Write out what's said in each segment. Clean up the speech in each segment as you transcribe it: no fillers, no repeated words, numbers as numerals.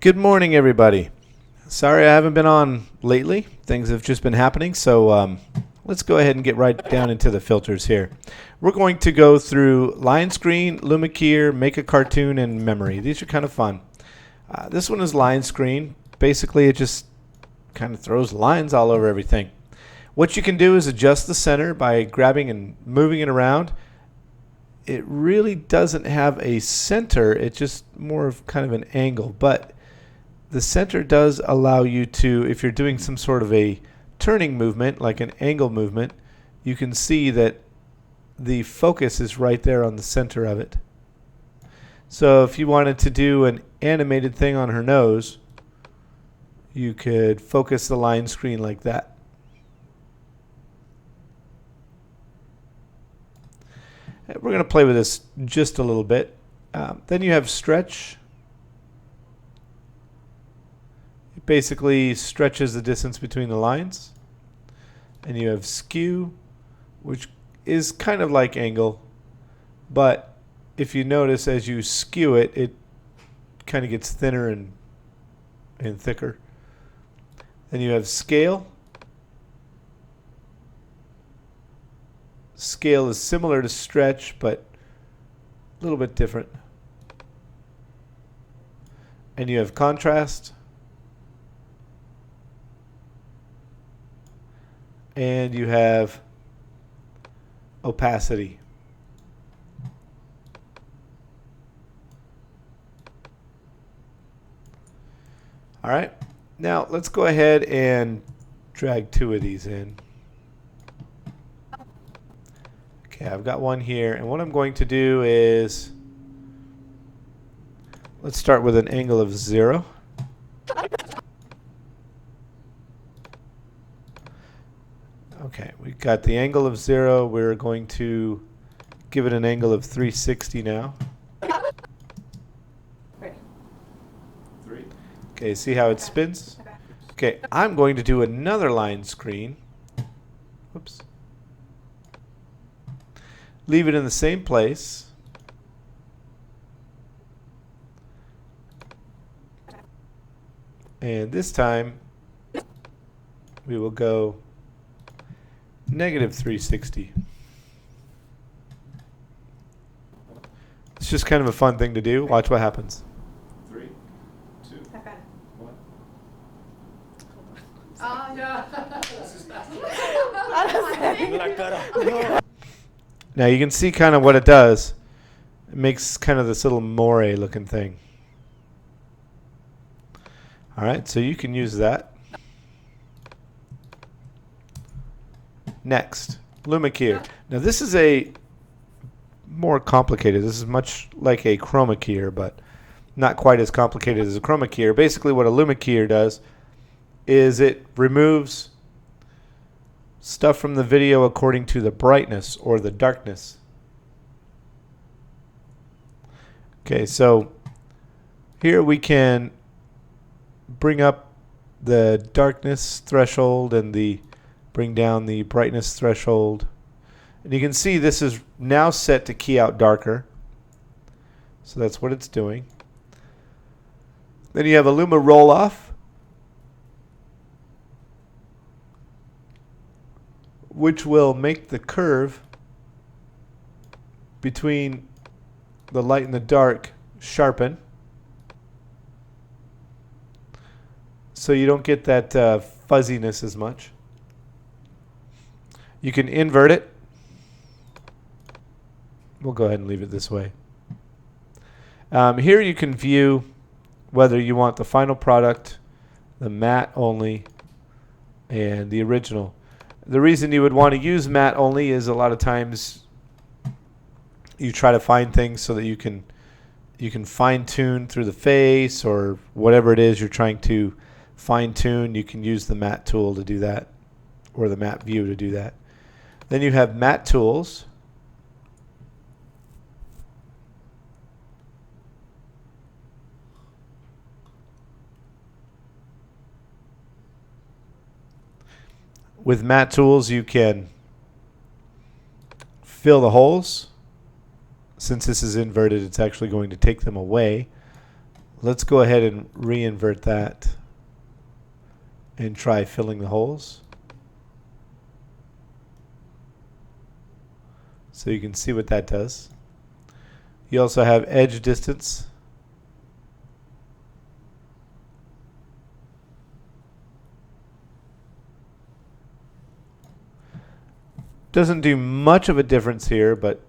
Good morning, everybody. Sorry I haven't been on lately. Things have just been happening, so let's go ahead and get right down into the filters here. We're going to go through line screen, Luma Keyer, make a cartoon, and memory. These are kind of fun. This one is line screen. Basically, it just kind of throws lines all over everything. What you can do is adjust the center by grabbing and moving it around. It really doesn't have a center. It's just more of kind of an angle, but the center does allow you to, if you're doing some sort of a turning movement, like an angle movement, you can see that the focus is right there on the center of it. So if you wanted to do an animated thing on her nose, you could focus the line screen like that. We're going to play with this just a little bit. Then you have stretch. It basically stretches the distance between the lines. And you have skew, which is kind of like angle, but if you notice as you skew it, it kind of gets thinner and thicker. Then you have scale. Scale is similar to stretch, but a little bit different. And you have contrast. And you have opacity. All right. Now let's go ahead and drag two of these in. Okay, I've got one here, and what I'm going to do is, let's start with an angle of 0. Okay, we've got the angle of 0. We're going to give it an angle of 360 now. Ready. 3. Okay, see how it spins? Okay, I'm going to do another line screen. Whoops. Leave it in the same place. And this time, we will go negative 360. It's just kind of a fun thing to do. Watch what happens. 3, 2, 1. Now you can see kind of what it does. It makes kind of this little moire looking thing. All right, so you can use that. Next, Luma Keyer. Now this is a more complicated. This is much like a chroma keyer, but not quite as complicated as a chroma keyer. Basically what a Luma Keyer does is it removes stuff from the video according to the brightness or the darkness. Okay, so here we can bring up the darkness threshold and bring down the brightness threshold. And you can see this is now set to key out darker. So that's what it's doing. Then you have a Luma roll off, which will make the curve between the light and the dark sharpen. So you don't get that fuzziness as much. You can invert it. We'll go ahead and leave it this way. Here you can view whether you want the final product, the matte only, and the original. The reason you would want to use matte only is a lot of times you try to find things so that you can fine tune through the face or whatever it is you're trying to fine tune. You can use the matte tool to do that, or the matte view to do that. Then you have matte tools. With matte tools, you can fill the holes. Since this is inverted, it's actually going to take them away. Let's go ahead and re-invert that and try filling the holes. So you can see what that does. You also have edge distance. Doesn't do much of a difference here, but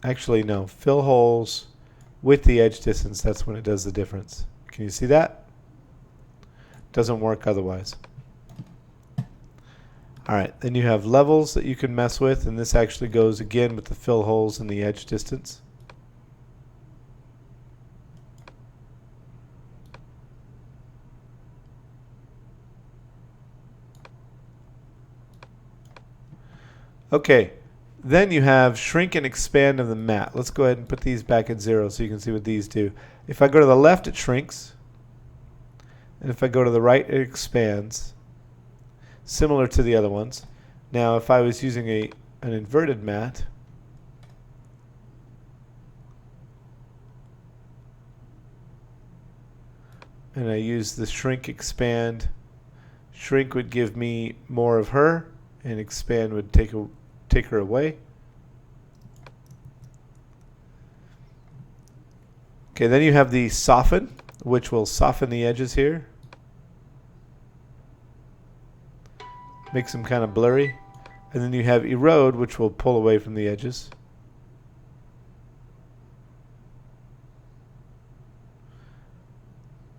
actually no. Fill holes with the edge distance, that's when it does the difference. Can you see that? Doesn't work otherwise. Alright, then you have levels that you can mess with, and this actually goes again with the fill holes and the edge distance. Okay, then you have shrink and expand of the mat. Let's go ahead and put these back at 0 so you can see what these do. If I go to the left, it shrinks. And if I go to the right, it expands. Similar to the other ones. Now, if I was using an inverted mat, and I use the shrink expand, shrink would give me more of her, and expand would take her away. Okay, then you have the soften, which will soften the edges here. Makes them kind of blurry. And then you have erode, which will pull away from the edges.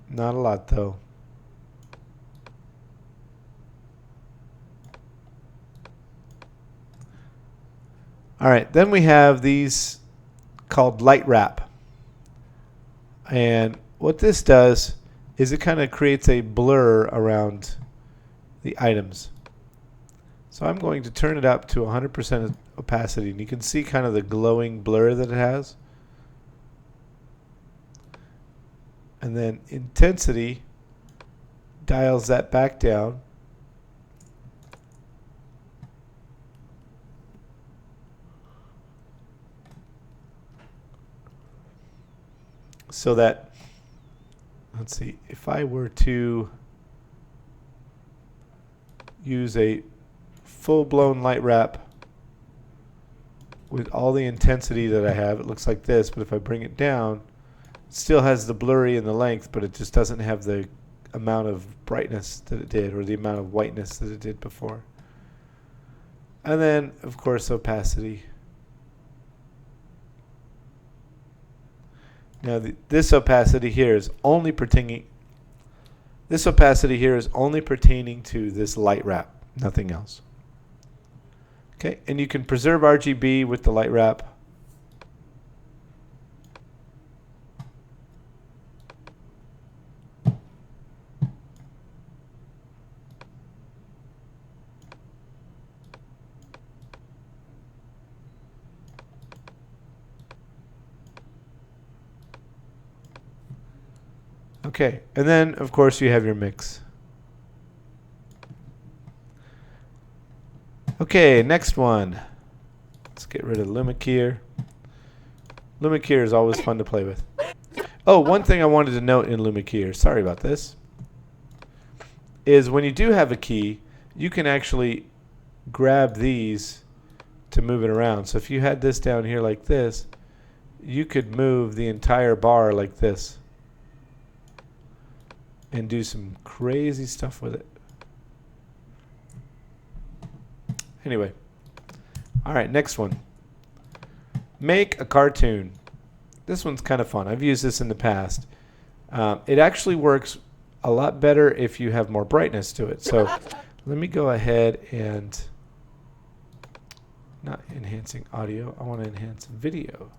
Not a lot though. Alright, then we have these called light wrap. And what this does is it kind of creates a blur around the items. So I'm going to turn it up to 100% opacity, and you can see kind of the glowing blur that it has. And then intensity dials that back down. So that, let's see, if I were to use a full-blown light wrap with all the intensity that I have, it looks like this, but if I bring it down, it still has the blurry and the length, but it just doesn't have the amount of brightness that it did, or the amount of whiteness that it did before. And then, of course, opacity. Now, this opacity here is only pertaining. This opacity here is only pertaining to this light wrap, nothing else. Okay, and you can preserve RGB with the light wrap. Okay, and then of course you have your mix. Okay, next one. Let's get rid of Luma Keyer. Luma Keyer is always fun to play with. Oh, one thing I wanted to note in Luma Keyer, sorry about this, is when you do have a key, you can actually grab these to move it around. So if you had this down here like this, you could move the entire bar like this and do some crazy stuff with it. Anyway, all right, next one. Make a cartoon. This one's kind of fun. I've used this in the past. It actually works a lot better if you have more brightness to it. So let me go ahead and, not enhancing audio, I want to enhance video.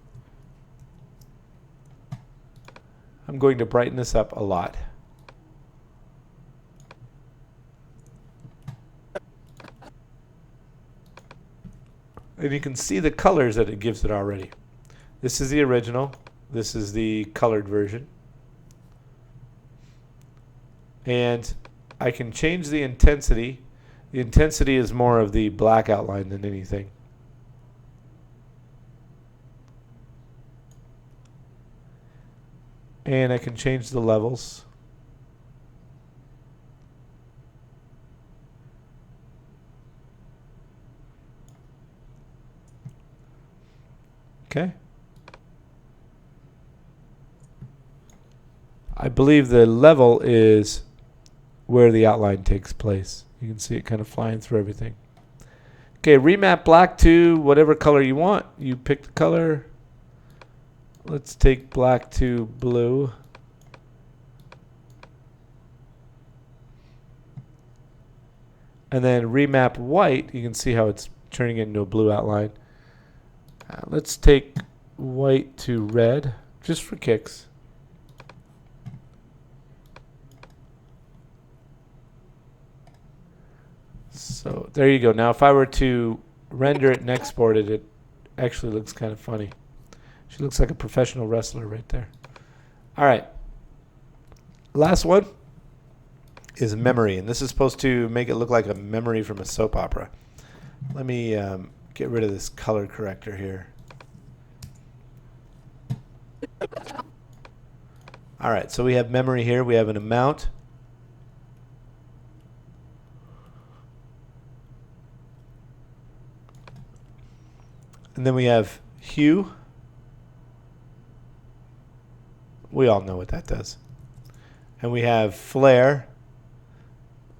I'm going to brighten this up a lot. And you can see the colors that it gives it already. This is the original. This is the colored version. And I can change the intensity. The intensity is more of the black outline than anything. And I can change the levels. Okay. I believe the level is where the outline takes place. You can see it kind of flying through everything. Okay, remap black to whatever color you want. You pick the color. Let's take black to blue. And then remap white. You can see how it's turning into a blue outline. Let's take white to red, just for kicks. So there you go. Now if I were to render it and export it, it actually looks kind of funny. She looks like a professional wrestler right there. All right. Last one is memory, and this is supposed to make it look like a memory from a soap opera. Let me get rid of this color corrector here. All right, so we have memory here. We have an amount. And then we have hue. We all know what that does. And we have flare,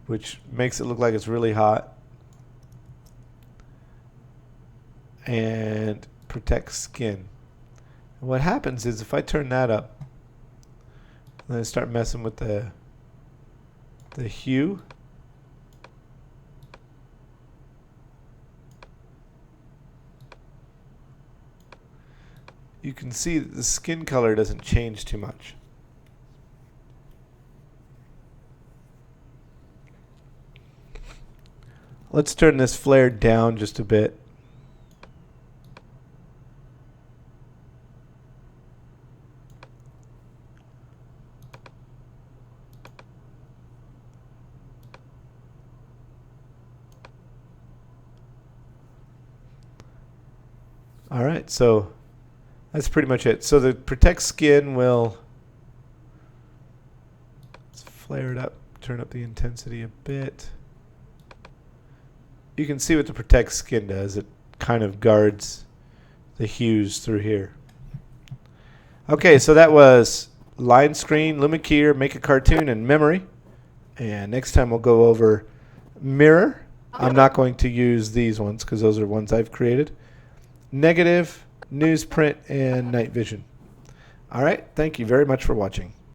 which makes it look like it's really hot. And protect skin. And what happens is if I turn that up, and then start messing with the hue, you can see that the skin color doesn't change too much. Let's turn this flare down just a bit. All right, so that's pretty much it. So the protect skin will, let's flare it up, turn up the intensity a bit. You can see what the protect skin does. It kind of guards the hues through here. Okay, so that was line screen, Luma Keyer, make a cartoon, and memory. And next time we'll go over mirror. I'm not going to use these ones because those are ones I've created. Negative, newsprint, and night vision. All right, thank you very much for watching.